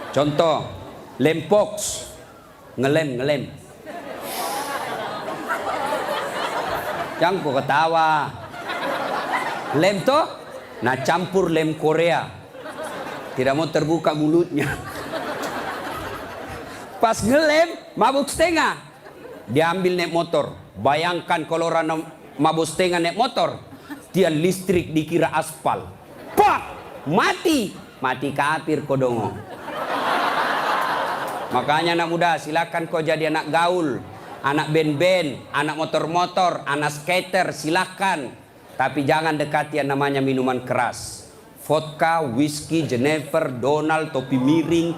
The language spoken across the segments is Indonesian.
Contoh, lempox, ngelem. Jangan kau ketawa. Lem toh, nah campur lem Korea. Tidak mau terbuka mulutnya. Pas ngelem, mabuk setengah. Dia ambil naik motor. Bayangkan kalau orang mabuk setengah naik motor. Tiang listrik dikira aspal. Pak, mati. Mati kafir kodongo. Makanya anak muda, silakan kau jadi anak gaul, anak band-band, anak motor-motor, anak skater, silakan. Tapi jangan dekati yang namanya minuman keras. Vodka, whisky, Jennifer, Donald, topi miring.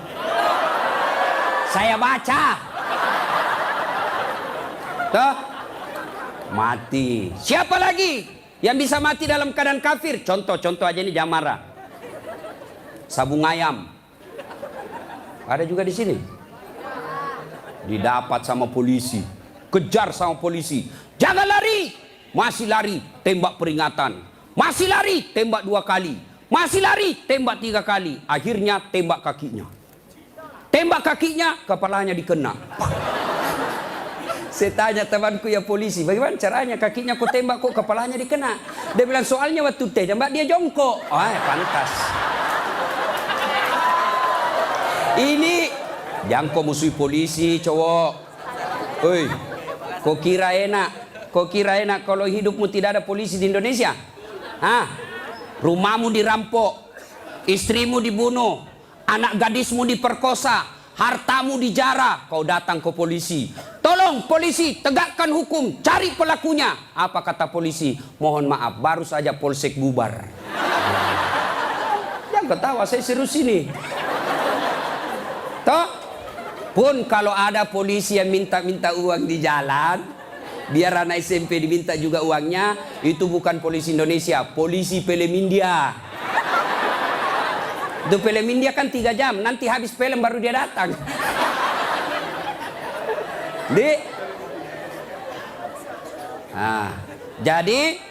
Saya baca. Tuh, mati. Siapa lagi yang bisa mati dalam keadaan kafir? Contoh aja ini Jamara. Sabung ayam. Ada juga di sini. Didapat sama polisi, kejar sama polisi, jangan lari, masih lari, tembak peringatan, masih lari, tembak 2 kali, masih lari, tembak 3 kali, akhirnya tembak kakinya, kepalanya dikena. Saya tanya temanku ya polisi, bagaimana caranya kakinya kok tembak kok kepalanya dikena? Dia bilang soalnya waktu tembak dia jongkok. Pantas. Ini jangan kau musuhi polisi cowok. Oi, kau kira enak kalau hidupmu tidak ada polisi di Indonesia? Rumahmu dirampok, istrimu dibunuh, anak gadismu diperkosa, hartamu dijarah, kau datang ke polisi. Tolong polisi, tegakkan hukum, cari pelakunya. Apa kata polisi? Mohon maaf, baru saja polsek bubar. Jangan ketawa, saya serius ini. Toh, pun kalau ada polisi yang minta-minta uang di jalan, biar anak SMP diminta juga uangnya, itu bukan polisi Indonesia, polisi film India. Itu film India kan 3 jam, nanti habis film baru dia datang. Jadi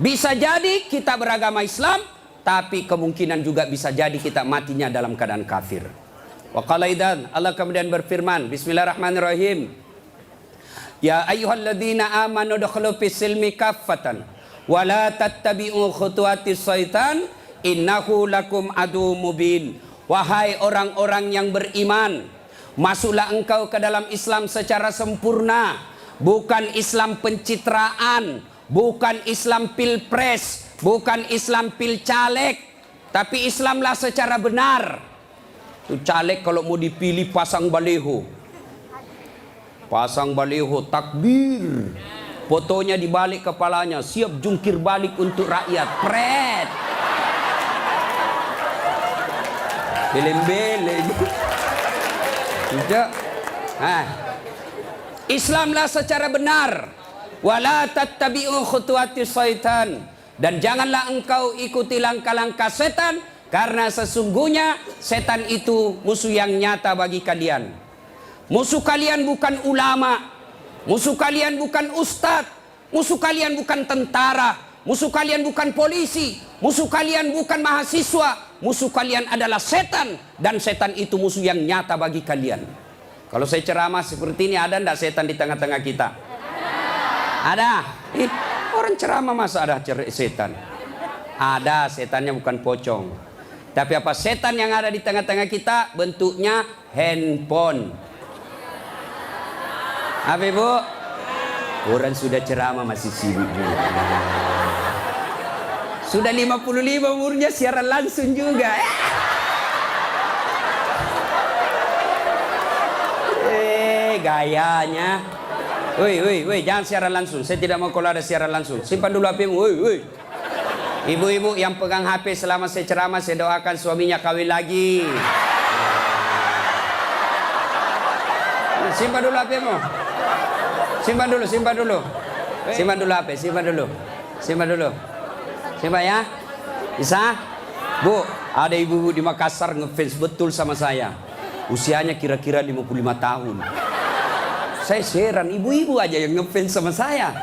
bisa jadi kita beragama Islam, tapi kemungkinan juga bisa jadi kita matinya dalam keadaan kafir. Wa qala idzan, Allah kemudian berfirman, bismillahirrahmanirrahim. Ya ayyuhalladzina amanu dukhulu fis silmi kaffatan wa la tattabi'u khutuwatis syaitan innahu lakum adu mubin. Wahai orang-orang yang beriman, masuklah engkau ke dalam Islam secara sempurna, bukan Islam pencitraan, bukan Islam pilpres, bukan Islam pilcaleg, tapi Islamlah secara benar. Itu caleg kalau mau dipilih pasang baleho, takbir, fotonya dibalik kepalanya, siap jungkir balik untuk rakyat, pret, beleng-beleng. Tidak. Islamlah secara benar. Wala tattabi'u khutuwatis syaitan, dan janganlah engkau ikuti langkah-langkah setan, karena sesungguhnya setan itu musuh yang nyata bagi kalian. Musuh kalian bukan ulama, musuh kalian bukan ustadz, musuh kalian bukan tentara, musuh kalian bukan polisi, musuh kalian bukan mahasiswa, musuh kalian adalah setan, dan setan itu musuh yang nyata bagi kalian. Kalau saya ceramah seperti ini, ada enggak setan di tengah-tengah kita? Ada. Orang ceramah masa ada setan? Ada, setannya bukan pocong. Tapi apa setan yang ada di tengah-tengah kita? Bentuknya handphone. Apa ibu? Orang sudah ceramah masih sibuk. Sudah 55 umurnya siaran langsung juga. Gayanya. Woi, jangan siaran langsung. Saya tidak mau kalau ada siaran langsung. Simpan dulu HP-mu. Woi. Ibu-ibu yang pegang HP selama saya ceramah, saya doakan suaminya kawin lagi. Simpan dulu HP-mu. Simpan dulu. Simpan dulu HP, simpan dulu. Simpan ya. Bisa? Bu, ada ibu-ibu di Makassar ngefans betul sama saya. Usianya kira-kira 55 tahun. Saya heran, ibu-ibu aja yang ngefans sama saya.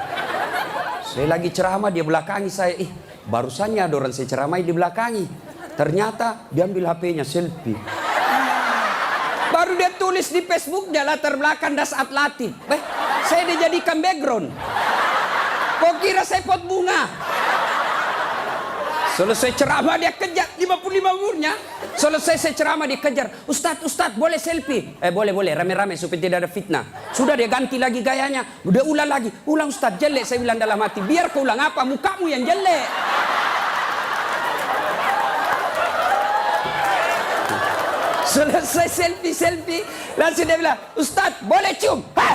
Saya lagi ceramah, dia belakangi saya. Barusannya ada orang saya ceramai di belakangi. Ternyata dia ambil HP-nya selfie. Baru dia tulis di Facebook, dia latar belakang das atlatif. Saya dijadikan background. Kok kira saya pot bunga? Selesai ceramah dia kejar 55 umurnya. Selesai saya ceramah dia kejar. Ustadz boleh selfie? Boleh rame-rame supaya tidak ada fitnah. Sudah dia ganti lagi gayanya. Udah ulang lagi. Ulang Ustadz, jelek saya bilang dalam hati. Biar kau ulang apa? Mukamu yang jelek. Selesai selfie. Langsung dia bilang, Ustadz boleh cium? Hah?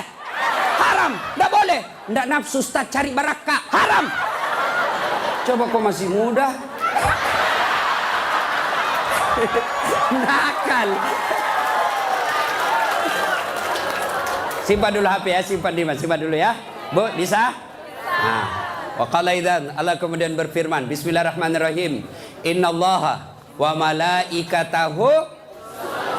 Haram. Nggak boleh. Nggak nafsu Ustadz, cari barakah. Haram. Coba kau masih muda. Nakal. Simpan dulu HP ya, simpan dulu ya. Bu, bisa? Nah, wa qala idzan, Allah kemudian berfirman, Bismillahirrahmanirrahim. Innallaha wa malaikatahu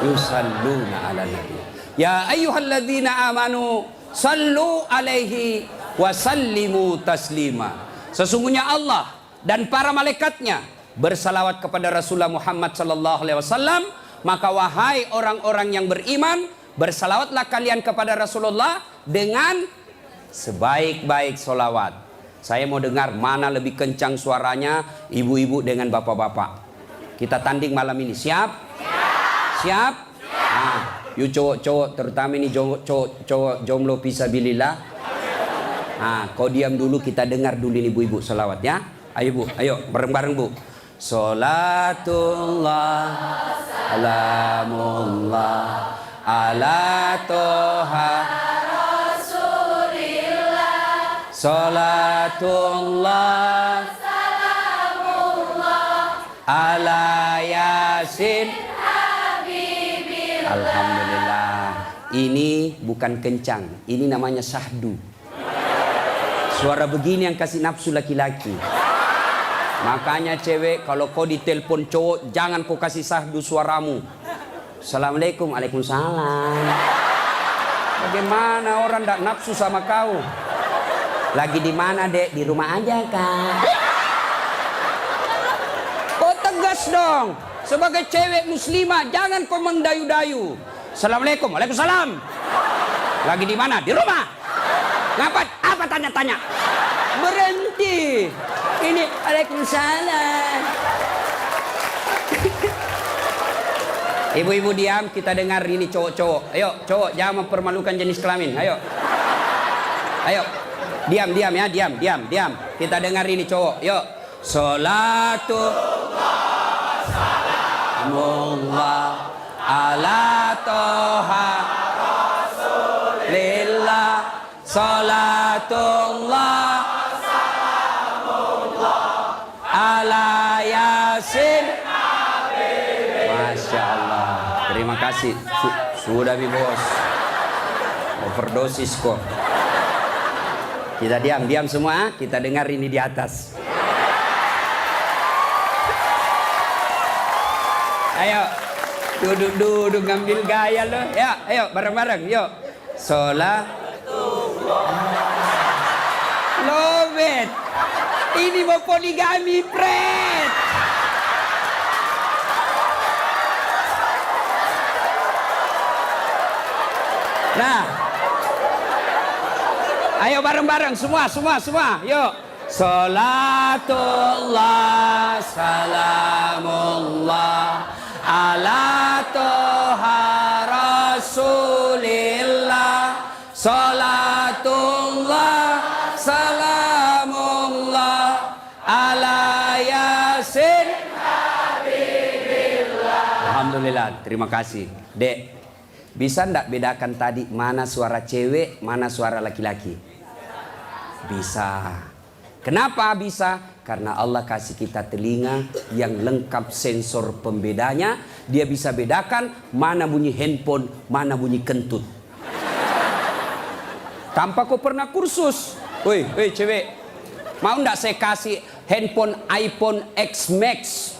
yusalluna 'alan nabi. Ya ayyuhalladzina amanu sallu alaihi wa sallimu taslima. Sesungguhnya Allah dan para malaikatnya bersalawat kepada Rasulullah Muhammad sallallahu alaihi wasallam, maka wahai orang-orang yang beriman, bersalawatlah kalian kepada Rasulullah dengan sebaik-baik solawat. Saya mau dengar mana lebih kencang suaranya, ibu-ibu dengan bapak-bapak. Kita tanding malam ini, siap? Siap? Nah, yuk cowok-cowok, terutama ini cowok jomblo fisabilillah. Nah, kau diam dulu, kita dengar dulu ini ibu-ibu solawat ya. Ayo bu, ayo bareng-bareng bu. Salatullah salamullah ala toha Rasulillah. Salatullah salamullah ala Yasin Habibillah. Alhamdulillah. Ini bukan kencang, ini namanya syahdu. Suara begini yang kasih nafsu laki-laki. Makanya cewek, kalau kau ditelepon cowok, jangan kau kasih sahdu suaramu. Assalamualaikum, waalaikumsalam. Bagaimana orang tak nafsu sama kau? Lagi di mana dek? Di rumah aja kak. Kau tegas dong. Sebagai cewek muslimah, jangan kau mendayu-dayu. Assalamualaikum, waalaikumsalam. Lagi di mana? Di rumah. Ngapa? Apa tanya-tanya? Berhenti. Ini waalaikumsalam. Ibu-ibu diam, kita dengar ini cowok-cowok. Ayo, cowok jangan mempermalukan jenis kelamin. Ayo. Ayo. Diam ya, diam. Kita dengar ini cowok. Yuk. Salatu salamullah ala toha Rasulillah. Salatullah salamullah ala Yasin Habibillah. Masya Allah. Terima kasih. Sudah bi bos. Overdosis kok. Kita diam semua. Kita dengar ini di atas. Ayo. Duduk ngambil gaya loh. Ya, ayo bareng-bareng. Yuk. Sholat. Love it. Ini mau poligami, Fred. Nah, ayo bareng-bareng semua. Yuk. Salatullah salamullah ala toha Rasulillah. Salatullah salamullah ala Yasin Habibillah. Alhamdulillah, terima kasih. Dek, bisa ndak bedakan tadi mana suara cewek, mana suara laki-laki? Bisa. Kenapa bisa? Karena Allah kasih kita telinga yang lengkap sensor pembedanya. Dia bisa bedakan mana bunyi handphone, mana bunyi kentut. Tanpa kau pernah kursus. Woi cewek, mau ndak saya kasih handphone iPhone X Max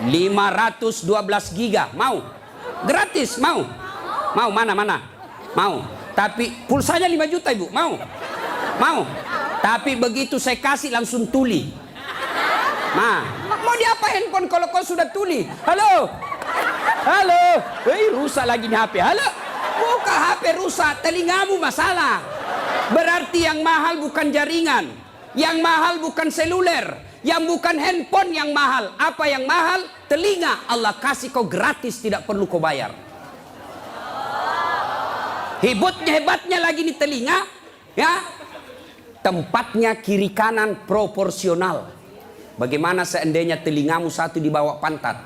512 giga? Mau? Gratis, mau? Mau mana? Mau. Tapi pulsanya 5 juta ibu, mau? Tapi begitu saya kasih langsung tuli. Nah, mau diapa handphone kalau kau sudah tuli? Halo. Rusak lagi nih HP. Halo, buka HP rusak, telingamu masalah. Berarti yang mahal bukan jaringan, yang mahal bukan seluler, yang bukan handphone yang mahal. Apa yang mahal? Telinga. Allah kasih kau gratis, tidak perlu kau bayar. Hebatnya lagi nih telinga, ya. Tempatnya kiri kanan proporsional. Bagaimana seandainya telingamu satu di bawah pantat?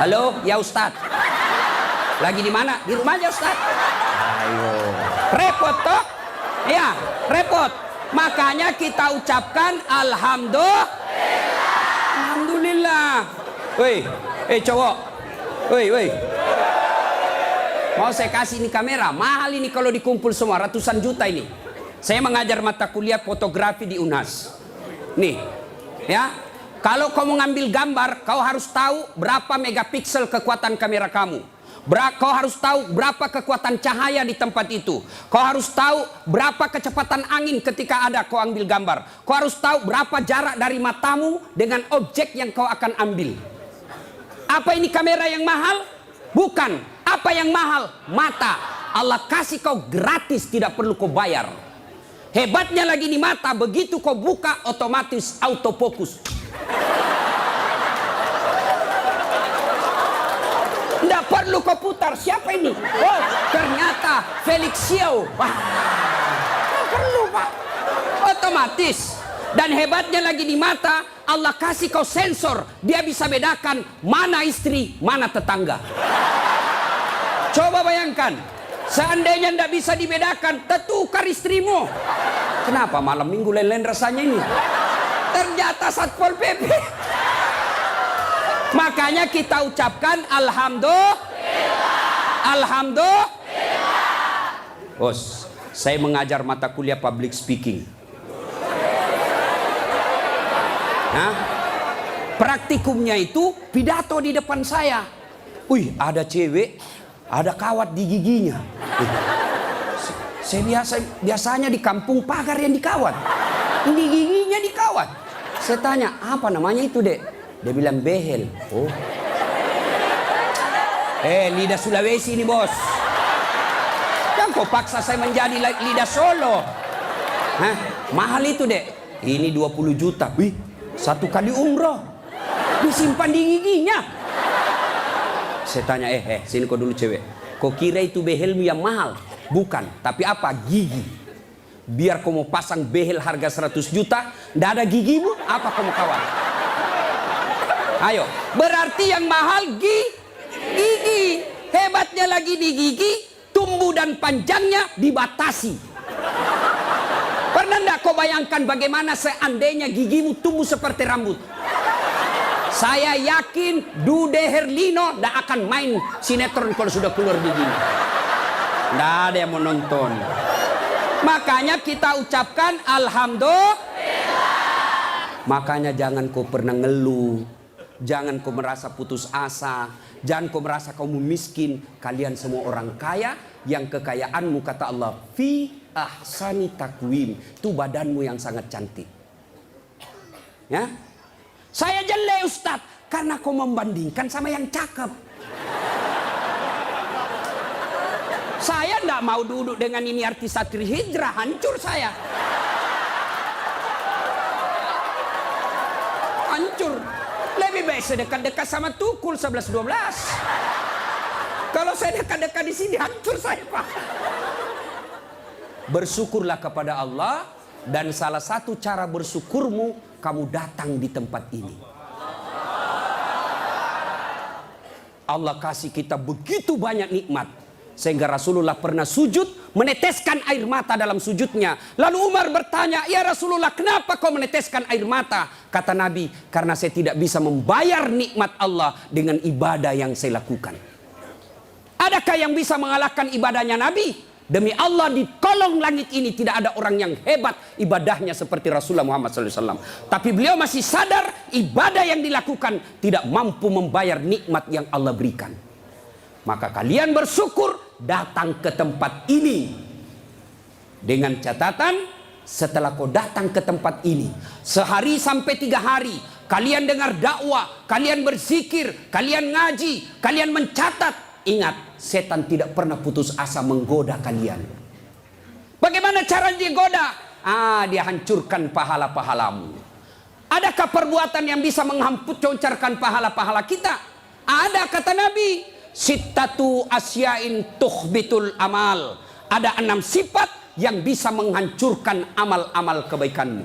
Halo, ya Ustaz. Lagi di mana? Di rumah aja Ustaz. Ayo. Repot toh? Ya, repot. Makanya kita ucapkan Alhamdulillah. Woi, cowok. Woi. Mau saya kasih ini kamera, mahal ini kalau dikumpul semua, ratusan juta ini. Saya mengajar mata kuliah fotografi di UNHAS. Nih, ya. Kalau kamu ngambil gambar, kau harus tahu berapa megapiksel kekuatan kamera kamu. Kau harus tahu berapa kekuatan cahaya di tempat itu. Kau harus tahu berapa kecepatan angin ketika ada kau ambil gambar. Kau harus tahu berapa jarak dari matamu dengan objek yang kau akan ambil. Apa ini kamera yang mahal? Bukan. Apa yang mahal? Mata. Allah kasih kau gratis, tidak perlu kau bayar. Hebatnya lagi di mata, begitu kau buka otomatis autofokus. Tidak perlu kau putar. Siapa ini? Oh, ternyata Felix Xiao. Wah, tidak perlu Pak. Otomatis. Dan hebatnya lagi di mata, Allah kasih kau sensor. Dia bisa bedakan mana istri, mana tetangga. Coba bayangkan, seandainya tidak bisa dibedakan, tertukar istrimu. Kenapa malam minggu lain-lain rasanya ini? Ternyata Satpol PP. Makanya kita ucapkan Alhamdulillah. Bos, saya mengajar mata kuliah public speaking. Nah, praktikumnya itu pidato di depan saya. Wih, ada cewek, ada kawat di giginya. Saya biasanya di kampung pagar yang dikawat. Ini giginya dikawat. Saya tanya, apa namanya itu, Dek? Dia bilang behel. Oh. Lidah Sulawesi ini, Bos. Yang kau paksa saya menjadi lidah Solo. Hah? Mahal itu, Dek. Ini 20 juta. Wih, 1 kali umroh. Disimpan di giginya. Saya tanya, sini kau dulu cewek. Kau kira itu behelmu yang mahal? Bukan, tapi apa? Gigi. Biar kau mau pasang behel harga 100 juta, ndak ada gigimu, apa kau mau kawat? Ayo, berarti yang mahal gigi. Hebatnya lagi di gigi, tumbuh dan panjangnya dibatasi. Pernah ndak kau bayangkan bagaimana seandainya gigimu tumbuh seperti rambut? Saya yakin Dude Herlino ndak akan main sinetron kalau sudah keluar giginya. Nggak ada yang mau nonton. Makanya kita ucapkan Alhamdulillah. Makanya jangan kau pernah ngeluh. Jangan kau merasa putus asa. Jangan kau merasa kamu miskin. Kalian semua orang kaya. Yang kekayaanmu kata Allah, fi ahsani takwim. Itu badanmu yang sangat cantik. Ya. Saya jelek Ustaz. Karena kau membandingkan sama yang cakep. Saya tidak mau duduk dengan ini artis Satri Hijrah, hancur saya. Hancur. Lebih baik saya dekat-dekat sama Tukul 11-12. Kalau saya dekat-dekat di sini hancur saya, Pak. Bersyukurlah kepada Allah, dan salah satu cara bersyukurmu kamu datang di tempat ini. Allah kasih kita begitu banyak nikmat. Sehingga Rasulullah pernah sujud, meneteskan air mata dalam sujudnya. Lalu Umar bertanya, ya Rasulullah, kenapa kau meneteskan air mata? Kata Nabi, karena saya tidak bisa membayar nikmat Allah dengan ibadah yang saya lakukan. Adakah yang bisa mengalahkan ibadahnya Nabi? Demi Allah, di kolong langit ini tidak ada orang yang hebat ibadahnya seperti Rasulullah Muhammad SAW. Tapi beliau masih sadar ibadah yang dilakukan tidak mampu membayar nikmat yang Allah berikan. Maka kalian bersyukur datang ke tempat ini. Dengan catatan, setelah kau datang ke tempat ini, sehari sampai 3 hari, kalian dengar dakwah, kalian berzikir, kalian ngaji, kalian mencatat. Ingat, setan tidak pernah putus asa menggoda kalian. Bagaimana cara digoda? Dia hancurkan pahala-pahalamu. Adakah perbuatan yang bisa menghancurkan pahala-pahala kita? Ada, kata Nabi. Sittatu asyain tuhbitul amal. Ada 6 sifat yang bisa menghancurkan amal-amal kebaikanmu.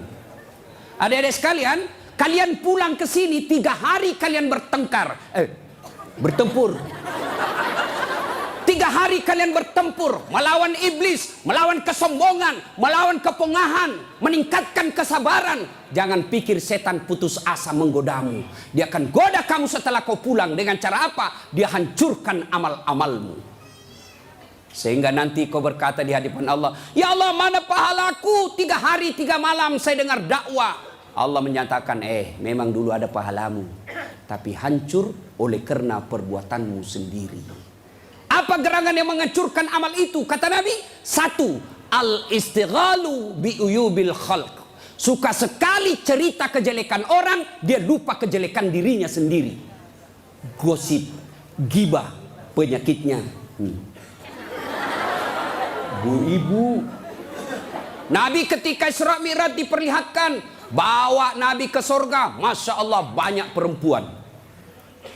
Adik-adik sekalian, kalian pulang ke sini 3 hari kalian bertempur. 3 hari kalian bertempur melawan iblis, melawan kesombongan, melawan kepongahan, meningkatkan kesabaran. Jangan pikir setan putus asa menggodamu. Dia akan goda kamu setelah kau pulang. Dengan cara apa? Dia hancurkan amal-amalmu. Sehingga nanti kau berkata di hadapan Allah, ya Allah, mana pahalaku? 3 hari 3 malam saya dengar dakwah. Allah menyatakan, memang dulu ada pahalamu, tapi hancur oleh karena perbuatanmu sendiri. Apa gerangan yang menghancurkan amal itu? Kata Nabi, 1, al-istighalu bi'uyubil khalq. Suka sekali cerita kejelekan orang, dia lupa kejelekan dirinya sendiri. Gosip, gibah, penyakitnya. Bu ibu, Nabi ketika Isra Mi'raj diperlihatkan, bawa Nabi ke surga, Masya Allah banyak perempuan.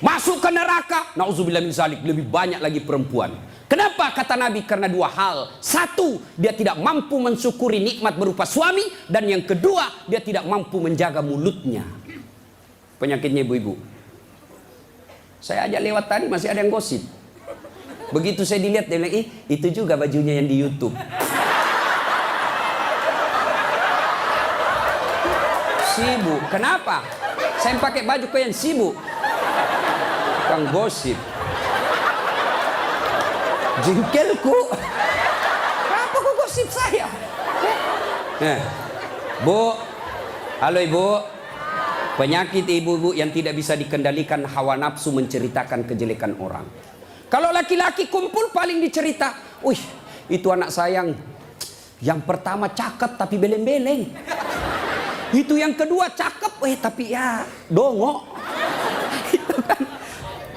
Masuk ke neraka, na'udzubillah min zalik, lebih banyak lagi perempuan. Kenapa? Kata Nabi, karena 2 hal. 1, dia tidak mampu mensyukuri nikmat berupa suami. Dan yang kedua, dia tidak mampu menjaga mulutnya. Penyakitnya ibu-ibu. Saya ajak lewat tadi, masih ada yang gosip. Begitu saya dilihat, dia bilang, itu juga bajunya yang di YouTube. Sibuk. Kenapa? Saya pakai baju kok yang sibuk. Kang gosip. Jengkelku. Kenapa kok gosip saya? Bu, halo ibu. Penyakit ibu-ibu yang tidak bisa dikendalikan hawa nafsu menceritakan kejelekan orang. Kalau laki-laki kumpul paling dicerita, wih, itu anak sayang. Yang pertama cakep tapi beleng-beleng. Itu yang kedua cakep, tapi ya dongok. Itu kan.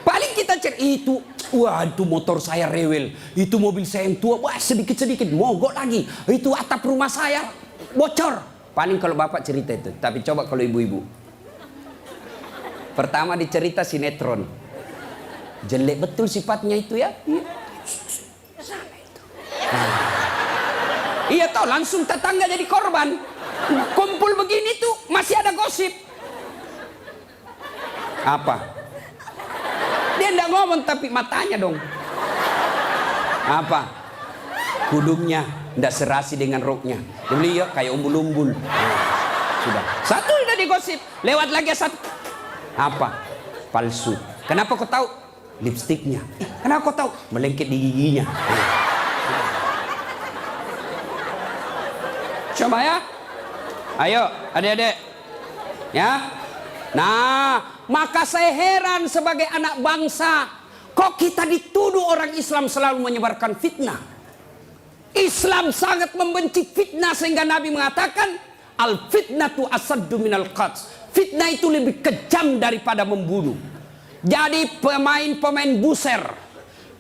Paling kita cerita itu, wah itu motor saya rewel, itu mobil saya yang tua, wah sedikit-sedikit mogok lagi, itu atap rumah saya bocor. Paling kalau bapak cerita itu, tapi coba kalau ibu-ibu. Pertama dicerita sinetron, jelek betul sifatnya itu ya. Sana itu. Iya toh, langsung tetangga jadi korban. Kumpul begini tuh masih ada gosip. Apa? Dia enggak ngomong tapi matanya dong. Apa? Kudungnya enggak serasi dengan roknya. Dia beli ya kayak umbul-umbul. Sudah. 1 udah digosip. Lewat lagi 1. Apa? Palsu. Kenapa kau tahu? Lipstiknya. Kenapa kau tahu? Melengket di giginya. Coba ya. Ayo adik-adik. Ya. Nah, maka saya heran sebagai anak bangsa, kok kita dituduh orang Islam selalu menyebarkan fitnah. Islam sangat membenci fitnah sehingga Nabi mengatakan, al fitnatu asaddu minal qatl. Fitnah itu lebih kejam daripada membunuh. Jadi pemain buser,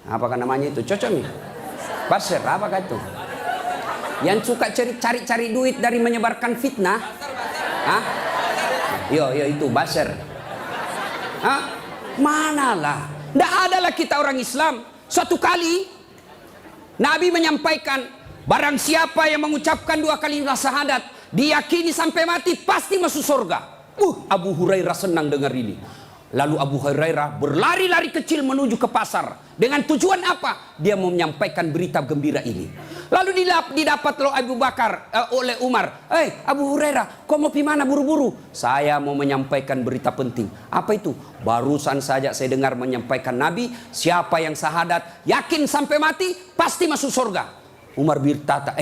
apakah namanya itu? Cocok nih. Buser, apakah itu? Yang suka cari-cari duit dari menyebarkan fitnah. Hah? Yo itu baser. Manalah. Tidak adalah kita orang Islam. Suatu kali Nabi menyampaikan, barang siapa yang mengucapkan 2 kali syahadat, diyakini sampai mati pasti masuk surga. Abu Hurairah senang dengar ini. Lalu Abu Hurairah berlari-lari kecil menuju ke pasar. Dengan tujuan apa? Dia mau menyampaikan berita gembira ini. Lalu didapat oleh Umar. Abu Hurairah, kau mau pergi mana buru-buru? Saya mau menyampaikan berita penting. Apa itu? Barusan saja saya dengar menyampaikan Nabi, siapa yang syahadat, yakin sampai mati, pasti masuk surga. Umar berkata,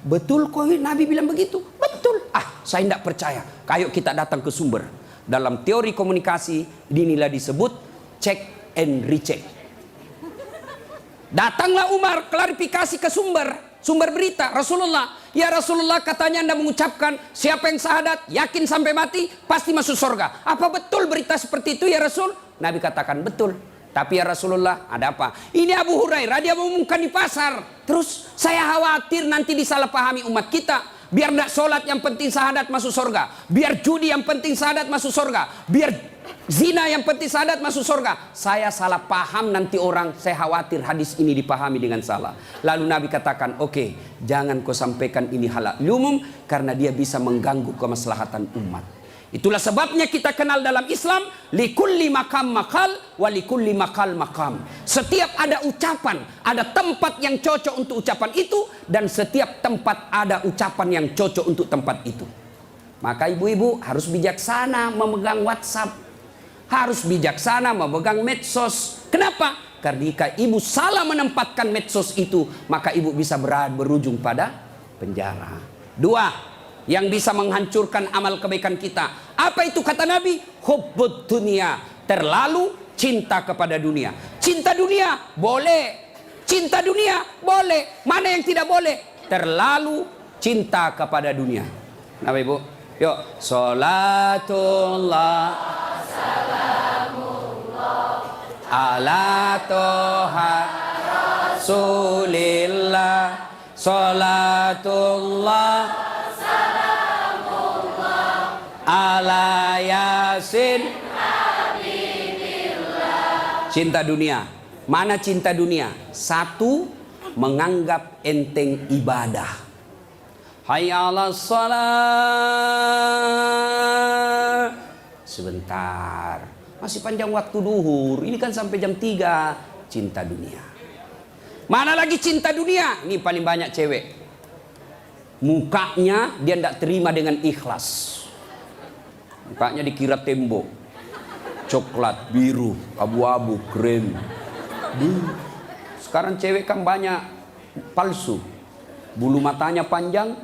betul kok Nabi bilang begitu? Betul. Saya tidak percaya. Ayo kita datang ke sumber. Dalam teori komunikasi inilah disebut check and recheck. Datanglah Umar klarifikasi ke sumber berita. Rasulullah, Ya Rasulullah, katanya Anda mengucapkan siapa yang syahadat, yakin sampai mati, pasti masuk surga. Apa betul berita seperti itu ya Rasul? Nabi katakan betul. Tapi ya Rasulullah, ada apa? Ini Abu Hurairah, dia mengumumkan di pasar. Terus saya khawatir nanti disalahpahami umat kita. Biar tidak sholat yang penting syahadat masuk surga. Biar judi yang penting syahadat masuk surga. Biar zina yang penting syahadat masuk surga. Saya salah paham nanti orang. Saya khawatir hadis ini dipahami dengan salah. Lalu Nabi katakan, oke, jangan kau sampaikan ini halal umum, karena dia bisa mengganggu kemaslahatan umat. Itulah sebabnya kita kenal dalam Islam, likulli makam makal, wa likulli makal makam. Setiap ada ucapan, ada tempat yang cocok untuk ucapan itu, dan setiap tempat ada ucapan yang cocok untuk tempat itu. Maka ibu-ibu harus bijaksana memegang WhatsApp, harus bijaksana memegang medsos. Kenapa? Karena jika ibu salah menempatkan medsos itu, maka ibu bisa berujung pada penjara. Dua, yang bisa menghancurkan amal kebaikan kita. Apa itu kata Nabi? Hubbud dunia, terlalu cinta kepada dunia. Cinta dunia boleh, cinta dunia boleh. Mana yang tidak boleh? Terlalu cinta kepada dunia. Nah ibu, yuk. Salatullah ala toha Rasulillah. Salatullah ala Yasin. Cinta dunia. Mana cinta dunia? Satu, menganggap enteng ibadah. Hayya 'alas shalah. Sebentar, masih panjang waktu duhur. Ini kan sampai jam 3. Cinta dunia. Mana lagi cinta dunia? Ini paling banyak cewek. Mukanya dia tidak terima dengan ikhlas. Mukanya dikira tembok, coklat, biru, abu-abu, krem. Sekarang cewek kan banyak palsu. Bulu matanya panjang,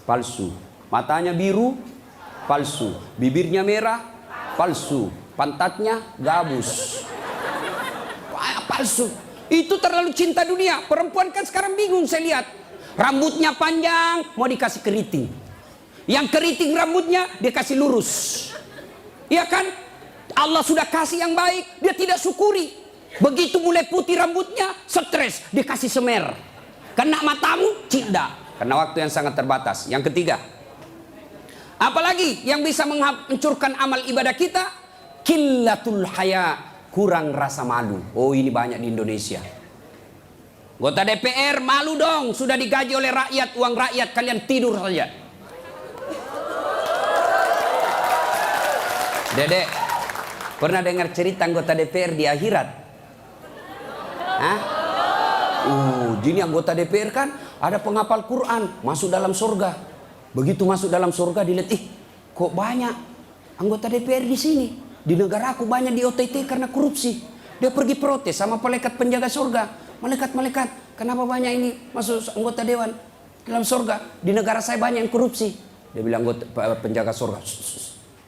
palsu. Matanya biru, palsu. Bibirnya merah, palsu. Pantatnya gabus, palsu. Itu terlalu cinta dunia. Perempuan kan sekarang bingung saya lihat. Rambutnya panjang, mau dikasih keriting. Yang keriting rambutnya dia kasih lurus. Iya kan? Allah sudah kasih yang baik, dia tidak syukuri. Begitu mulai putih rambutnya, stres, dia kasih semer. Kena matamu, cinta. Karena waktu yang sangat terbatas. Yang ketiga, apalagi yang bisa menghancurkan amal ibadah kita? Qillatul haya, kurang rasa malu. Oh, ini banyak di Indonesia. Anggota DPR malu dong, sudah digaji oleh rakyat, uang rakyat, kalian tidur saja. Dedek, pernah dengar cerita anggota DPR di akhirat? Hah? Gini anggota DPR kan ada penghafal Quran, masuk dalam surga. Begitu masuk dalam surga dilihat, kok banyak anggota DPR di sini? Di negara aku banyak di OTT karena korupsi. Dia pergi protes sama malaikat penjaga surga. Malaikat, kenapa banyak ini masuk anggota dewan dalam surga? Di negara saya banyak yang korupsi. Dia bilang anggota penjaga surga,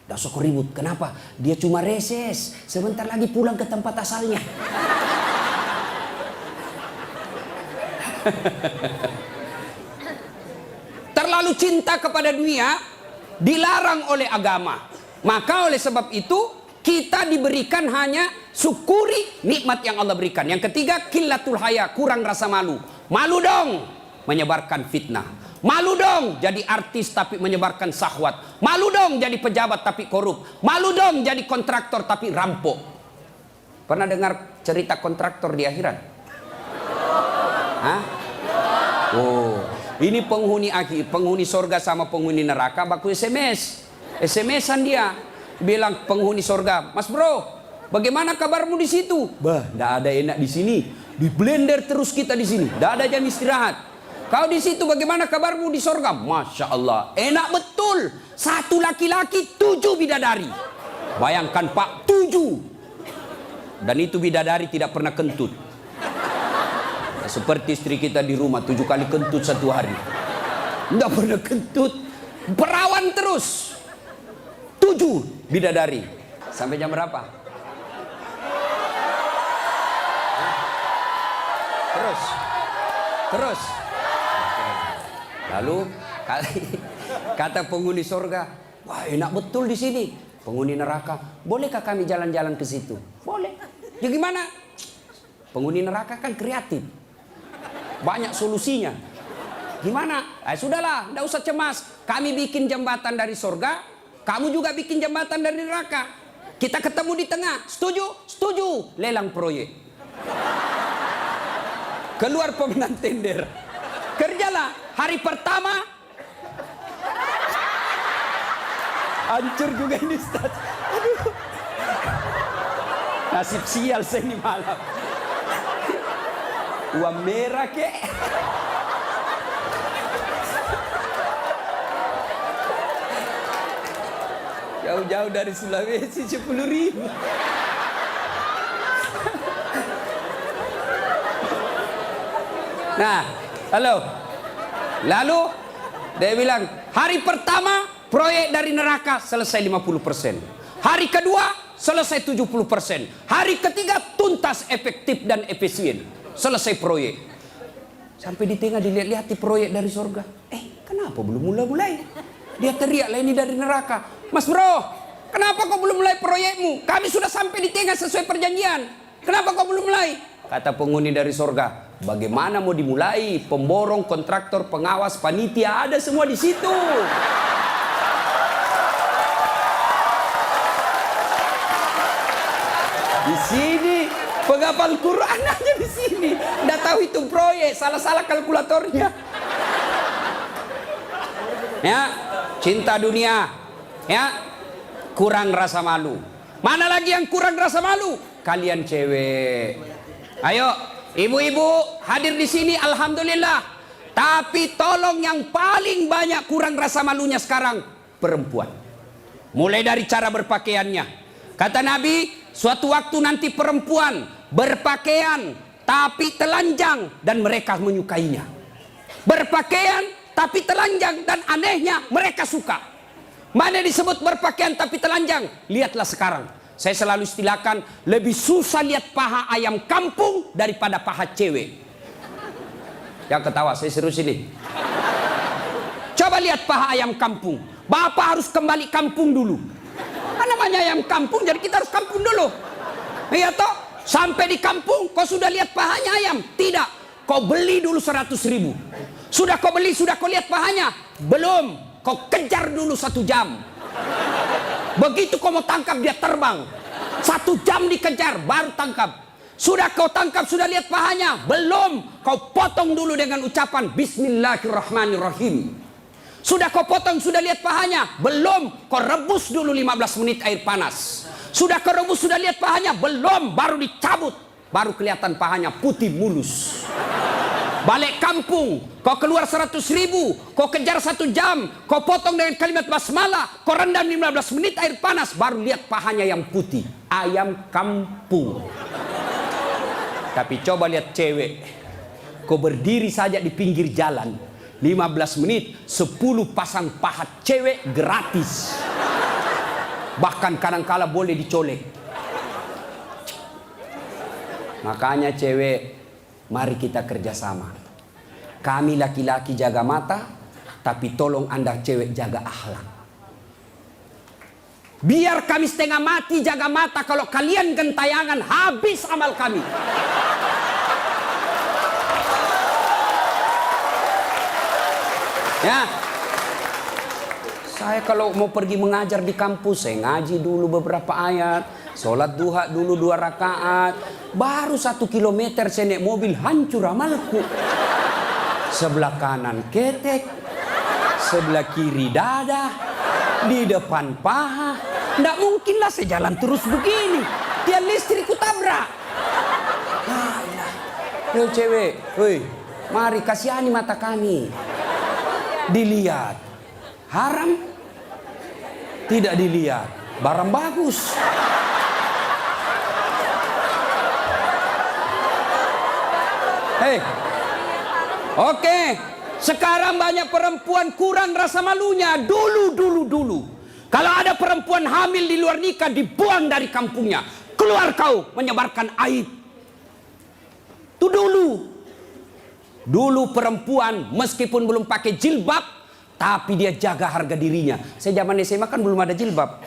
dah sok ribut. Kenapa? Dia cuma reses. Sebentar lagi pulang ke tempat asalnya. Terlalu cinta kepada dunia dilarang oleh agama. Maka oleh sebab itu kita diberikan hanya syukuri nikmat yang Allah berikan. Yang ketiga, qillatul haya, kurang rasa malu. Malu dong menyebarkan fitnah. Malu dong jadi artis tapi menyebarkan syahwat. Malu dong jadi pejabat tapi korup. Malu dong jadi kontraktor tapi rampok. Pernah dengar cerita kontraktor di akhirat? Hah? Oh, ini penghuni akhir, penghuni surga sama penghuni neraka baku SMS-an dia. Bilang penghuni surga, "Mas bro, bagaimana kabarmu di situ?" "Bah, enggak ada enak di sini. Di blender terus kita di sini. Enggak ada jam istirahat." "Kau di situ bagaimana kabarmu di surga?" "Masya Allah, enak betul. 1 laki-laki 7 bidadari." Bayangkan Pak, 7. Dan itu bidadari tidak pernah kentut. Seperti istri kita di rumah 7 kali kentut 1 hari. Tidak pernah kentut. Perawan terus. 7 bidadari. Sampai jam berapa? Terus. Lalu kata penghuni sorga, wah enak betul di sini. Penghuni neraka, bolehkah kami jalan-jalan ke situ? Boleh. Ya gimana? Penghuni neraka kan kreatif, banyak solusinya. Gimana? Sudahlah, tidak usah cemas. Kami bikin jembatan dari sorga, kamu juga bikin jembatan dari neraka. Kita ketemu di tengah. Setuju? Setuju. Lelang proyek. Keluar pemenang tender. Kerjalah. Hari pertama hancur juga ini, Ustaz. Aduh. Nasib sial saya ini malam. Uang merah kek. Jauh-jauh dari Sulawesi 10.000. Nah, lalu dia bilang, hari pertama proyek dari neraka selesai 50%. Hari kedua selesai 70%. Hari ketiga tuntas, efektif dan efisien. Selesai proyek. Sampai di tengah dilihat-lihat proyek dari surga. Kenapa belum mulai-mulai? Dia teriak, lah ini dari neraka. Mas bro, kenapa kau belum mulai proyekmu? Kami sudah sampai di tengah sesuai perjanjian. Kenapa kau belum mulai? Kata penghuni dari surga, bagaimana mau dimulai? Pemborong, kontraktor, pengawas, panitia, ada semua di situ. Di sini penghafal Quran aja di sini. Nggak tahu itu proyek, salah-salah kalkulatornya. Ya, cinta dunia, ya, kurang rasa malu. Mana lagi yang kurang rasa malu? Kalian cewek. Ayo, ibu-ibu hadir di sini, alhamdulillah. Tapi tolong yang paling banyak kurang rasa malunya sekarang perempuan. Mulai dari cara berpakaiannya. Kata Nabi, suatu waktu nanti perempuan berpakaian tapi telanjang dan mereka menyukainya. Berpakaian tapi telanjang dan anehnya mereka suka. Mana disebut berpakaian tapi telanjang? Lihatlah sekarang. Saya selalu istilahkan, lebih susah lihat paha ayam kampung daripada paha cewek. Yang ketawa, saya serius ini. Coba lihat paha ayam kampung. Bapak harus kembali kampung dulu. Namanya ayam kampung, jadi kita harus kampung dulu. Iya toh? Sampai di kampung, kau sudah lihat pahanya ayam? Tidak. Kau beli dulu 100.000. Sudah kau beli, sudah kau lihat pahanya? Belum. Kau kejar dulu 1 jam. Begitu kau mau tangkap, dia terbang. 1 jam dikejar, baru tangkap. Sudah kau tangkap, sudah lihat pahanya? Belum. Kau potong dulu dengan ucapan Bismillahirrahmanirrahim. Sudah kau potong, sudah lihat pahanya? Belum. Kau rebus dulu 15 menit air panas. Sudah kau rebus, sudah lihat pahanya? Belum. Baru dicabut. Baru kelihatan pahanya putih mulus. Balik kampung, kau keluar 100.000, kau kejar 1 jam, kau potong dengan kalimat basmalah, kau rendam 15 menit air panas, baru lihat pahanya yang putih. Ayam kampung. Tapi coba lihat cewek, kau berdiri saja di pinggir jalan, 15 menit, 10 pasang paha cewek gratis. Bahkan kadang-kala boleh dicolek. Makanya cewek, mari kita kerjasama. Kami laki-laki jaga mata, tapi tolong Anda cewek jaga akhlak. Biar kami setengah mati jaga mata, kalau kalian gentayangan habis amal kami. Ya, saya kalau mau pergi mengajar di kampus, saya ngaji dulu beberapa ayat, sholat duha dulu 2 rakaat, baru 1 kilometer saya naik mobil hancur amalku. Sebelah kanan ketek, sebelah kiri dada, di depan paha. Nggak mungkinlah saya jalan terus begini. Tiang listrik ku tabrak. Yo cewek, woi, mari kasihani mata kami. Dilihat, haram? Tidak dilihat, barang bagus. Hei, oke, sekarang banyak perempuan kurang rasa malunya. Dulu. Kalau ada perempuan hamil di luar nikah, dibuang dari kampungnya. Keluar kau menyebarkan aib. Itu dulu. Dulu perempuan meskipun belum pakai jilbab, tapi dia jaga harga dirinya. Saya zaman SMA kan belum ada jilbab.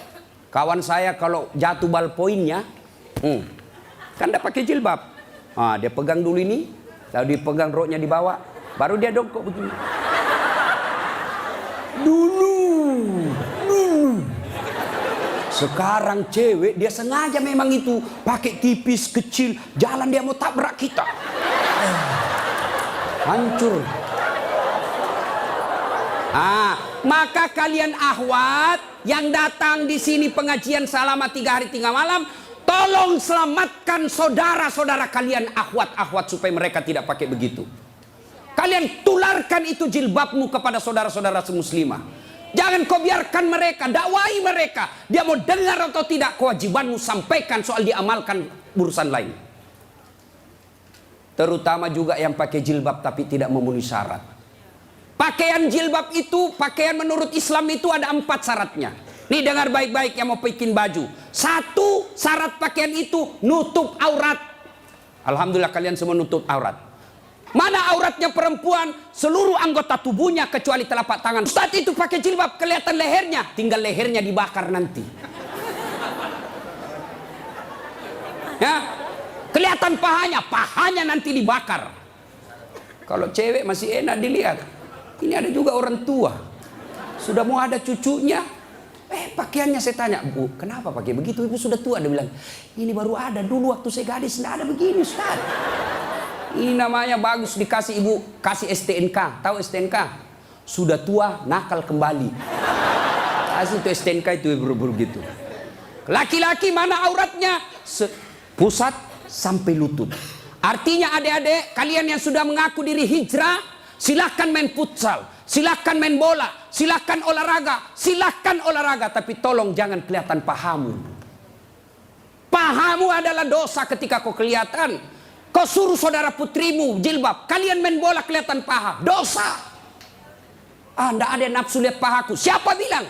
Kawan saya kalau jatuh ballpointnya, kan dia pakai jilbab. Dia pegang dulu ini, lalu dipegang roknya di bawah, baru dia dongkok begini. Dulu. Sekarang cewek dia sengaja memang itu pakai tipis kecil, jalan dia mau tabrak kita. Hancur. Maka kalian akhwat yang datang di sini pengajian selama 3 hari 3 malam, tolong selamatkan saudara-saudara kalian akhwat-akhwat supaya mereka tidak pakai begitu. Kalian tularkan itu jilbabmu kepada saudara-saudara semuslimah. Jangan kau biarkan mereka, dakwai mereka. Dia mau dengar atau tidak, kewajibanmu sampaikan, soal diamalkan urusan lain. Terutama juga yang pakai jilbab tapi tidak memenuhi syarat. Pakaian jilbab itu, pakaian menurut Islam itu ada 4 syaratnya. Nih dengar baik-baik yang mau bikin baju. 1, syarat pakaian itu nutup aurat. Alhamdulillah kalian semua nutup aurat. Mana auratnya perempuan? Seluruh anggota tubuhnya kecuali telapak tangan. Saat itu pakai jilbab kelihatan lehernya, tinggal lehernya dibakar nanti. Ya, kelihatan pahanya nanti dibakar. Kalau cewek masih enak dilihat. Ini ada juga orang tua, sudah mau ada cucunya. Pakaiannya saya tanya, Bu, kenapa pakai begitu? Ibu sudah tua. Dia bilang, ini baru ada, dulu waktu saya gadis tidak ada begini, Ustaz. Ini namanya bagus dikasih ibu, kasih STNK. Tahu STNK? Sudah tua, nakal kembali. Kasih itu STNK itu buru-buru gitu. Laki-laki mana auratnya? Pusat sampai lutut. Artinya adik-adik, kalian yang sudah mengaku diri hijrah, silahkan main futsal, silahkan main bola, silahkan olahraga, tapi tolong jangan kelihatan pahamu. Pahamu adalah dosa ketika kau kelihatan. Kau suruh saudara putrimu jilbab, kalian main bola kelihatan paha, dosa. Ndak ada nafsu lihat pahaku. Siapa bilang?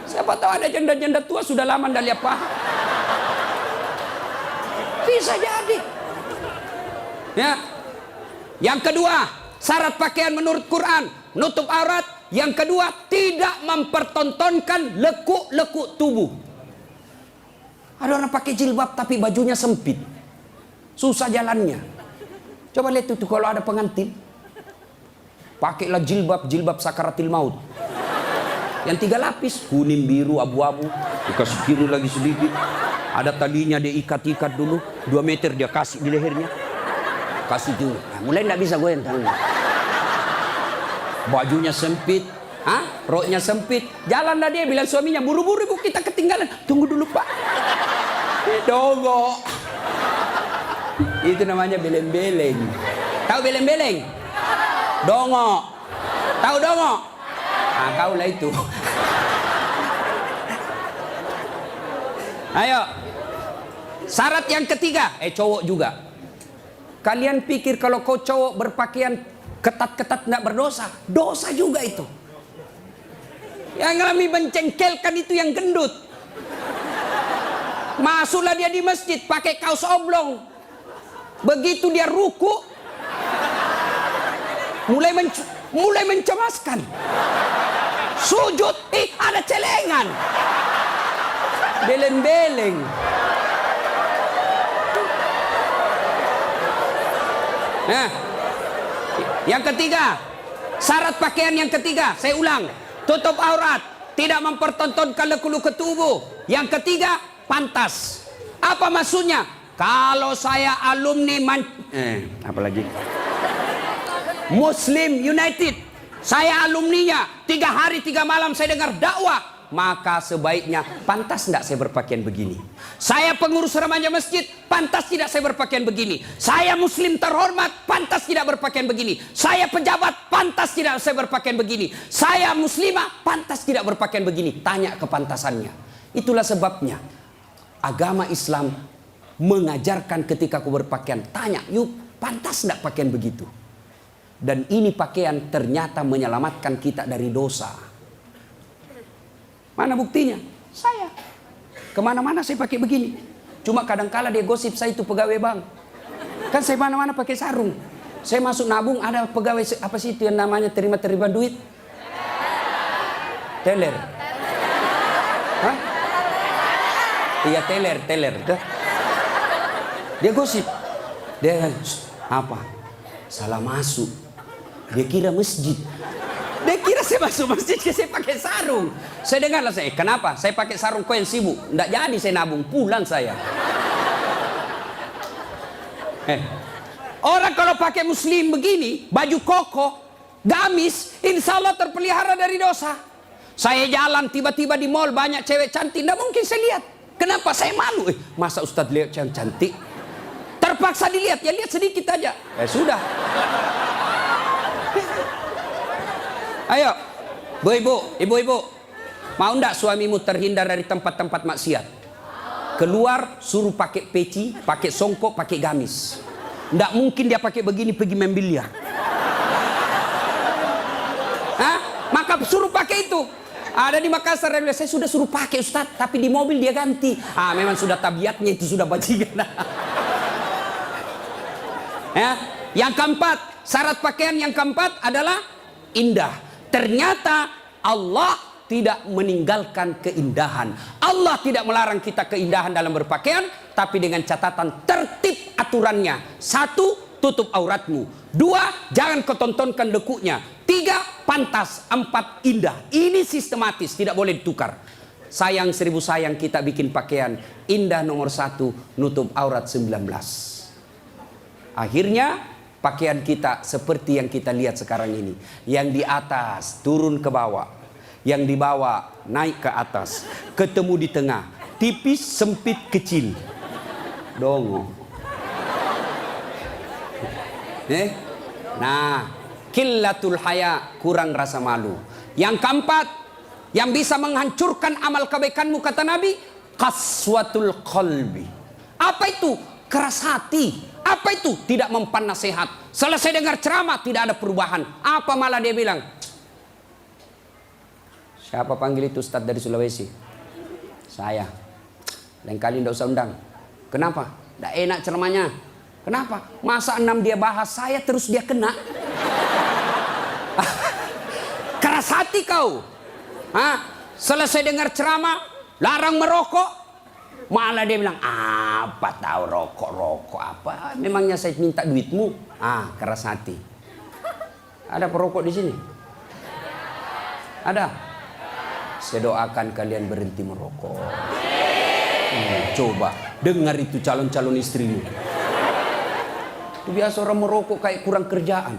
Siapa tahu ada janda-janda tua sudah lama ndak lihat paha. Bisa jadi. Ya. Yang kedua, syarat pakaian menurut Quran, nutup aurat. Yang kedua, tidak mempertontonkan lekuk-lekuk tubuh. Ada orang pakai jilbab tapi bajunya sempit. Susah jalannya. Coba lihat itu kalau ada pengantin. Pakailah jilbab sakaratil maut. Yang 3 lapis, kuning, biru, abu-abu. Dikasih kiri lagi sedikit. Ada talinya dia ikat-ikat dulu. 2 meter dia kasih di lehernya. Kasih dulu. Mulai tidak bisa goyang tangannya. Bajunya sempit. Roknya sempit. Jalan dah dia bilang suaminya, buru-buru ibu kita ketinggalan. Tunggu dulu Pak. Dongok. Itu namanya beleng-beleng. Tahu beleng-beleng? Dongok. Tahu dongok? Kau lah itu. Ayo. Syarat yang ketiga, cowok juga. Kalian pikir kalau kau cowok berpakaian ketat-ketat tidak berdosa? Dosa juga itu. Yang lebih mencengkelkan itu yang gendut. Masuklah dia di masjid pakai kaos oblong. Begitu dia ruku, mulai mencemaskan. Sujud, ada celengan. Beleng-beleng. Nah, yang ketiga, syarat pakaian yang ketiga, saya ulang, tutup aurat, tidak mempertontonkan lekuk-lekuk tubuh. Yang ketiga, pantas. Apa maksudnya? Kalau saya alumni apalagi Muslim United, saya alumninya, 3 hari 3 malam saya dengar dakwah, maka sebaiknya pantas tidak saya berpakaian begini. Saya pengurus remaja masjid, pantas tidak saya berpakaian begini. Saya muslim terhormat, pantas tidak berpakaian begini. Saya pejabat, pantas tidak saya berpakaian begini. Saya muslimah, pantas tidak berpakaian begini. Tanya kepantasannya. Itulah sebabnya agama Islam mengajarkan ketika aku berpakaian, tanya, yuk pantas tidak pakaian begitu. Dan ini pakaian ternyata menyelamatkan kita dari dosa. Mana buktinya? Saya kemana-mana saya pakai begini. Cuma kadang-kala dia gosip saya itu pegawai bank. Kan saya mana-mana pakai sarung. Saya masuk nabung, ada pegawai apa sih itu yang namanya terima duit? Teller. Hah? Iya teller. Dia gosip. Dia apa? Salah masuk. Dia kira masjid. Dia kira saya masuk masjid, saya pakai sarung. Saya dengarlah saya, kenapa? Saya pakai sarung koin sibuk. Nggak jadi saya nabung, pulang saya. Orang kalau pakai muslim begini, baju koko, gamis, insya Allah terpelihara dari dosa. Saya jalan tiba-tiba di mall banyak cewek cantik, nggak mungkin saya lihat. Kenapa? Saya malu. Masa Ustadz lihat yang cantik? Terpaksa dilihat, ya lihat sedikit aja. Sudah. Ayo, ibu-ibu, mau ndak suamimu terhindar dari tempat-tempat maksiat? Keluar, suruh pakai peci, pakai songkok, pakai gamis. Ndak mungkin dia pakai begini pergi main biliar. Hah? Maka suruh pakai itu. Ada di Makassar, saya sudah suruh pakai Ustaz, tapi di mobil dia ganti. Memang sudah tabiatnya itu, sudah bajingan. Ya, yang keempat, syarat pakaian yang keempat adalah indah. Ternyata Allah tidak meninggalkan keindahan. Allah tidak melarang kita keindahan dalam berpakaian, tapi dengan catatan tertib aturannya. 1, tutup auratmu. 2, jangan kau tontonkan lekuknya. 3, pantas. 4, indah. Ini sistematis, tidak boleh ditukar. Sayang 1000 sayang kita bikin pakaian. Indah nomor 1, nutup aurat 19. Akhirnya pakaian kita seperti yang kita lihat sekarang ini. Yang di atas turun ke bawah, yang di bawah naik ke atas, ketemu di tengah, tipis, sempit, kecil. Dongo. Nah, qillatul haya, kurang rasa malu. Yang keempat, yang bisa menghancurkan amal kebaikanmu kata Nabi, qaswatul qalbi. Apa itu? Keras hati. Apa itu? Tidak mempan nasihat. Selesai dengar ceramah tidak ada perubahan. Apa malah dia bilang? Siapa panggil itu Ustadz dari Sulawesi? Saya. Lain kali tidak usah undang. Kenapa? Tidak enak ceramahnya. Kenapa? Masa 6 dia bahas, saya terus dia kena. Keras hati kau. Selesai dengar ceramah, larang merokok. Malah dia bilang, apa tahu rokok apa? Memangnya saya minta duitmu? Keras hati. Ada perokok di sini? Ada? Saya doakan kalian berhenti merokok. Coba dengar itu calon-calon istrimu. Itu biasa orang merokok kayak kurang kerjaan.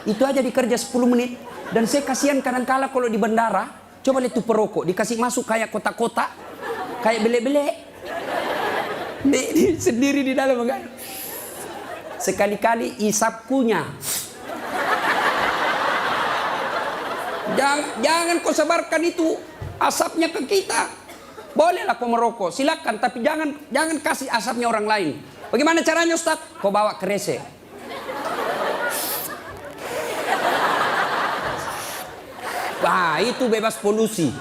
Itu aja dikerja 10 menit. Dan saya kasihan kadang-kala kalau di bandara. Coba lihat tuh perokok, dikasih masuk kayak kotak-kotak, kayak belek-belek. Sendiri di dalam enggak. Sekali-kali isap kunyah. Jangan kau sebarkan itu asapnya ke kita. Bolehlah kau merokok, silakan, tapi jangan kasih asapnya orang lain. Bagaimana caranya Ustaz? Kau bawa kresek. Itu bebas polusi.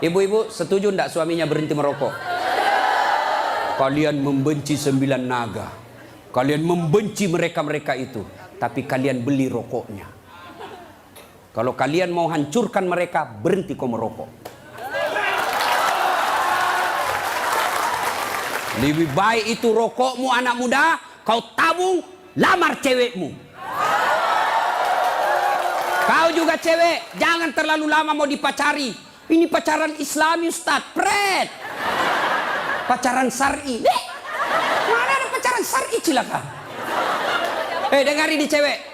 Ibu-ibu setuju enggak suaminya berhenti merokok? Kalian membenci 9 naga. Kalian membenci mereka-mereka itu. Tapi kalian beli rokoknya. Kalau kalian mau hancurkan mereka, berhenti kau merokok. Lebih baik itu rokokmu anak muda, kau tabung, lamar cewekmu. Kau juga cewek, jangan terlalu lama mau dipacari. Ini pacaran Islami Ustaz, pret. Pacaran syar'i. Mana ada pacaran syar'i cilaka? Dengar ini cewek.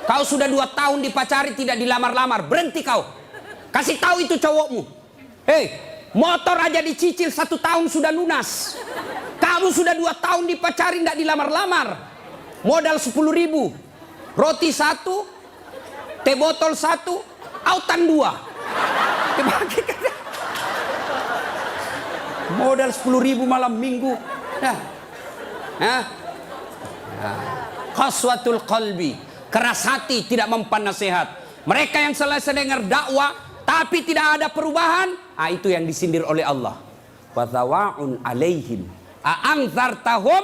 Kau sudah 2 tahun dipacari tidak dilamar-lamar, berhenti kau. Kasih tahu itu cowokmu. Motor aja dicicil 1 tahun sudah lunas. Kamu sudah 2 tahun dipacari tidak dilamar-lamar. Modal 10.000. Roti 1. Teh botol 1, autan 2. Modal 10.000 malam minggu. Qaswatul qalbi, keras hati, tidak mempan nasihat. Mereka yang selesai dengar dakwah tapi tidak ada perubahan, itu yang disindir oleh Allah. Wa thawaun alaihim, A'angzartahum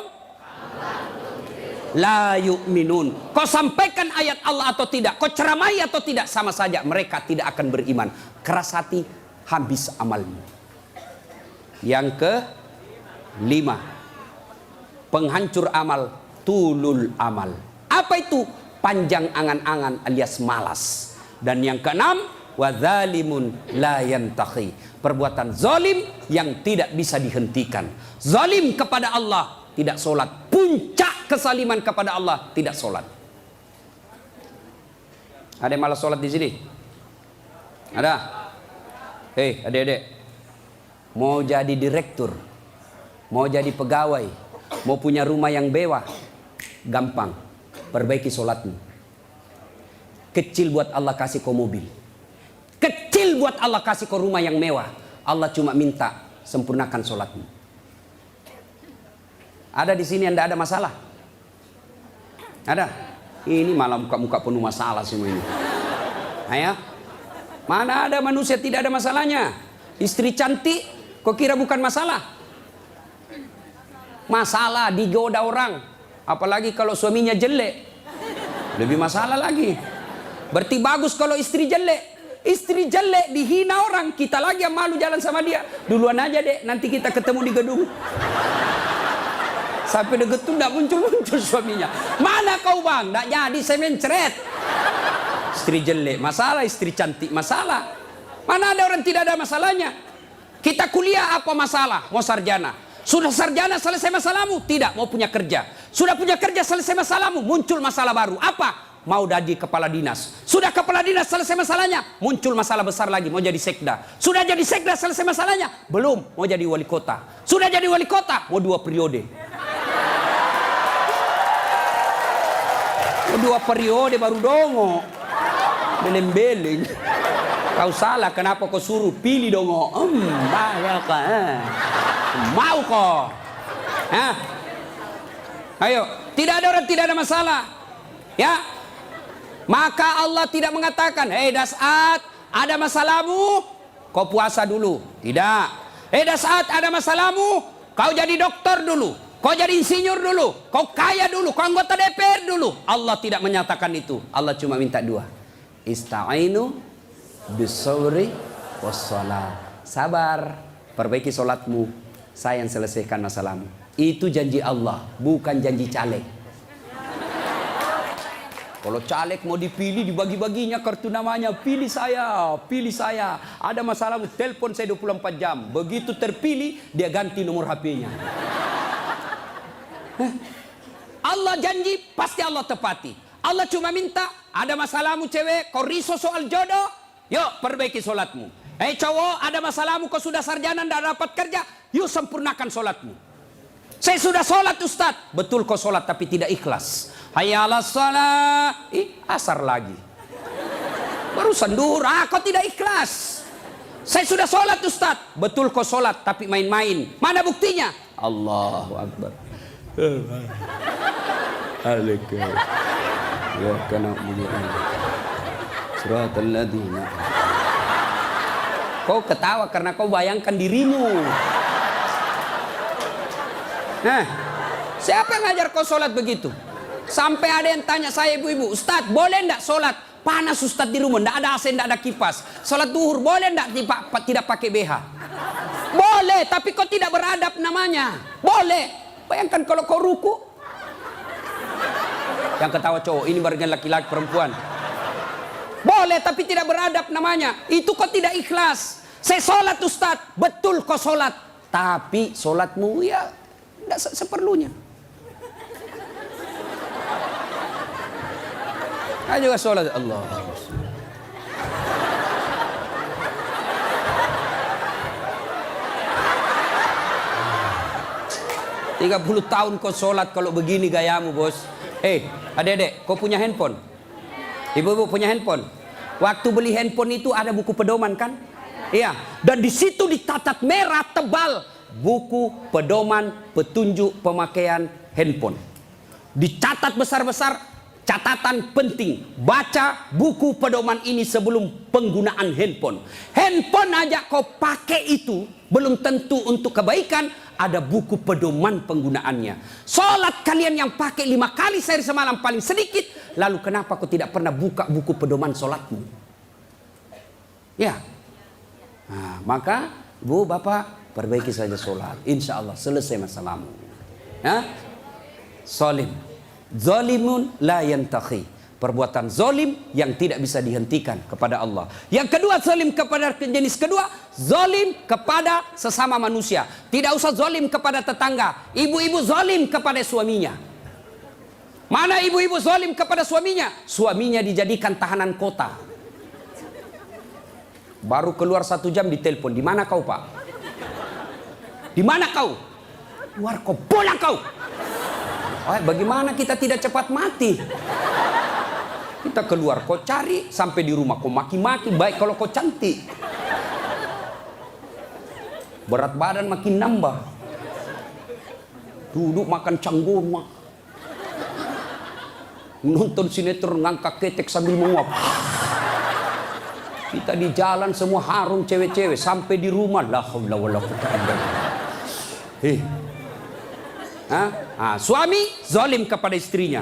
la yu'minun. Kau sampaikan ayat Allah atau tidak, kau ceramai atau tidak, sama saja mereka tidak akan beriman. Keras hati, habis amalmu. Yang kelima, penghancur amal, tulul amal. Apa itu? Panjang angan-angan alias malas. Dan yang keenam, wadzalimun la yantahi. Perbuatan zalim yang tidak bisa dihentikan. Zalim kepada Allah, tidak sholat. Puncak kesaliman kepada Allah, tidak sholat. Ada yang malas sholat di sini? Ada? Hei adik-adik, mau jadi direktur, mau jadi pegawai, mau punya rumah yang mewah, gampang. Perbaiki sholatmu. Kecil buat Allah kasih kau mobil, kecil buat Allah kasih kau rumah yang mewah. Allah cuma minta sempurnakan sholatmu. Ada di sini yang tidak ada masalah? Ada? Ini malah muka-muka penuh masalah semua ini. Ayo, mana ada manusia tidak ada masalahnya? Istri cantik, kau kira bukan masalah? Masalah digoda orang. Apalagi kalau suaminya jelek, lebih masalah lagi. Berarti bagus kalau istri jelek. Istri jelek dihina orang, kita lagi yang malu jalan sama dia. Duluan aja dek, nanti kita ketemu di gedung. Sampai deket tuh tidak muncul-muncul suaminya. Mana kau bang? Tidak jadi, saya mencret. Istri jelek masalah, istri cantik masalah. Mana ada orang tidak ada masalahnya? Kita kuliah apa masalah? Mau sarjana. Sudah sarjana selesai masalahmu? Tidak, mau punya kerja. Sudah punya kerja selesai masalahmu? Muncul masalah baru. Apa? Mau jadi kepala dinas. Sudah kepala dinas selesai masalahnya? Muncul masalah besar lagi, mau jadi sekda. Sudah jadi sekda selesai masalahnya? Belum, mau jadi wali kota. Sudah jadi wali kota? Mau 2 periode. Mau 2 periode baru dongo. Beleng-beleng. Kau salah, kenapa kau suruh pilih dongo? Banyak mau kok. Ayo, tidak ada orang tidak ada masalah. Ya. Maka Allah tidak mengatakan, "Hei Das'at, ada masalahmu? Kau puasa dulu." Tidak. "Hei Das'at, ada masalahmu? Kau jadi dokter dulu. Kau jadi insinyur dulu. Kau kaya dulu. Kau anggota DPR dulu." Allah tidak menyatakan itu. Allah cuma minta 2. Ista'inu bis-sabri was-shalah. Sabar, perbaiki salatmu. Saya yang selesaikan masalahmu. Itu janji Allah, bukan janji caleg. Kalau caleg mau dipilih, dibagi-baginya kartu namanya. Pilih saya, pilih saya. Ada masalahmu, telepon saya 24 jam. Begitu terpilih, dia ganti nomor HP-nya. Allah janji, pasti Allah tepati. Allah cuma minta, ada masalahmu cewek, kau risau soal jodoh, yuk perbaiki sholatmu. Cowok, ada masalahmu, kau sudah sarjana, tidak dapat kerja, yuk sempurnakan sholatmu. Saya sudah sholat Ustaz. Betul kau sholat tapi tidak ikhlas. Hayya 'alas shalah. Asar lagi. Barusan duhur, kau tidak ikhlas. Saya sudah sholat Ustaz. Betul kau sholat tapi main-main. Mana buktinya? Allahu Akbar. Alaikum. Ya kana mu'min. Suratul ladina. Kau ketawa karena kau bayangkan dirimu. Nah, siapa yang ngajar kau sholat begitu? Sampai ada yang tanya saya, ibu-ibu, Ustadz boleh enggak sholat? Panas Ustadz di rumah, enggak ada AC, enggak ada kipas. Sholat duhur boleh enggak tidak pakai BH? Boleh, tapi kau tidak beradab namanya. Boleh. Bayangkan kalau kau ruku. Yang ketawa cowok, ini barunya laki-laki perempuan. Boleh, tapi tidak beradab namanya. Itu kau tidak ikhlas. Saya sholat Ustadz, betul kau sholat. Tapi sholatmu ya tidak seperlunya. Ayo juga sholat Allah. 30 tahun kau sholat kalau begini gayamu bos. Adik-adik, kau punya handphone? Ibu-ibu punya handphone? Waktu beli handphone itu ada buku pedoman kan? Iya. Dan di situ dicatat merah tebal buku pedoman petunjuk pemakaian handphone. Dicatat besar-besar, catatan penting. Baca buku pedoman ini sebelum penggunaan handphone. Handphone aja kau pakai itu, belum tentu untuk kebaikan. Ada buku pedoman penggunaannya. Sholat kalian yang pakai 5 kali sehari semalam paling sedikit, lalu kenapa kau tidak pernah buka buku pedoman sholatmu? Ya, nah, maka ibu bapak perbaiki saja sholat, insya Allah selesai masalahmu. Ya? Zolim, zolimun la yantakhi, perbuatan zolim yang tidak bisa dihentikan kepada Allah. Yang kedua, zolim kepada jenis kedua, zolim kepada sesama manusia. Tidak usah zolim kepada tetangga. Ibu-ibu zolim kepada suaminya. Mana ibu-ibu zolim kepada suaminya? Suaminya dijadikan tahanan kota. Baru keluar 1 jam ditelepon, di mana kau pak? Di mana kau? Keluar kau, pulang kau. Bagaimana kita tidak cepat mati? Kita keluar, kau cari sampai di rumah, kau maki-maki, baik kalau kau cantik. Berat badan makin nambah. Duduk makan canggoma. Nonton sinetron ngangkat ketek sambil menguap. Kita di jalan semua harum cewek-cewek, sampai di rumah la haula wala quwwata illa billah. Suami zalim kepada istrinya.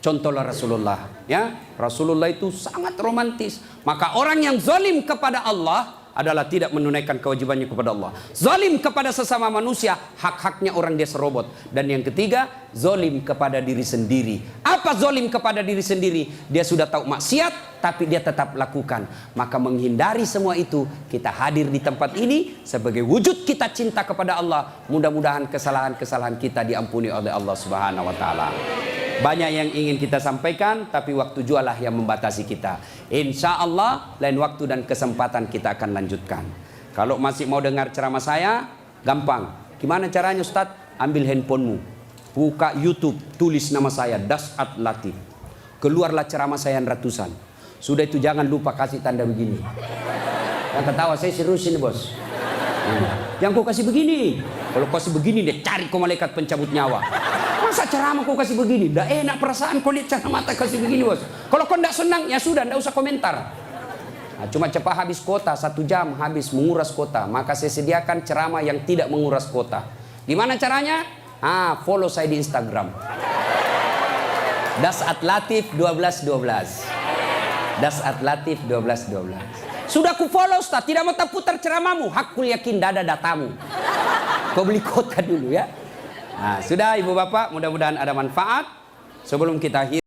Contohlah Rasulullah, ya. Rasulullah itu sangat romantis. Maka orang yang zalim kepada Allah adalah tidak menunaikan kewajibannya kepada Allah. Zalim kepada sesama manusia, hak-haknya orang dia serobot. Dan yang ketiga, zalim kepada diri sendiri. Apa zalim kepada diri sendiri? Dia sudah tahu maksiat, tapi dia tetap lakukan. Maka menghindari semua itu, kita hadir di tempat ini sebagai wujud kita cinta kepada Allah. Mudah-mudahan kesalahan-kesalahan kita diampuni oleh Allah Subhanahu wa taala. Banyak yang ingin kita sampaikan, tapi waktu jualah yang membatasi kita. Insya Allah lain waktu dan kesempatan kita akan lanjutkan. Kalau masih mau dengar ceramah saya, gampang. Gimana caranya Ustaz? Ambil handphonemu, buka YouTube, tulis nama saya Das'at Latif. Keluarlah ceramah saya ratusan. Sudah itu jangan lupa kasih tanda begini. Yang ketawa saya serius ini bos. Yang kau kasih begini. Kalau kau kasih begini dia cari kau malaikat pencabut nyawa. Masa ceramah kau kasih begini? Dah enak perasaan kau lihat ceramah mata kasih begini bos. Kalau kau tidak senang ya sudah, tidak usah komentar. Nah, cuma cepat habis kuota, 1 jam habis menguras kuota. Maka saya sediakan ceramah yang tidak menguras kuota. Gimana caranya? Follow saya di Instagram. Das'at Latif 1212. Das'at Latif 1212. Sudah ku follow Ustaz, tidak mau tak putar ceramahmu. Hakul yakin dada datamu. Kau beli kuota dulu ya. Nah, sudah ibu bapak, mudah-mudahan ada manfaat. Sebelum kita akhir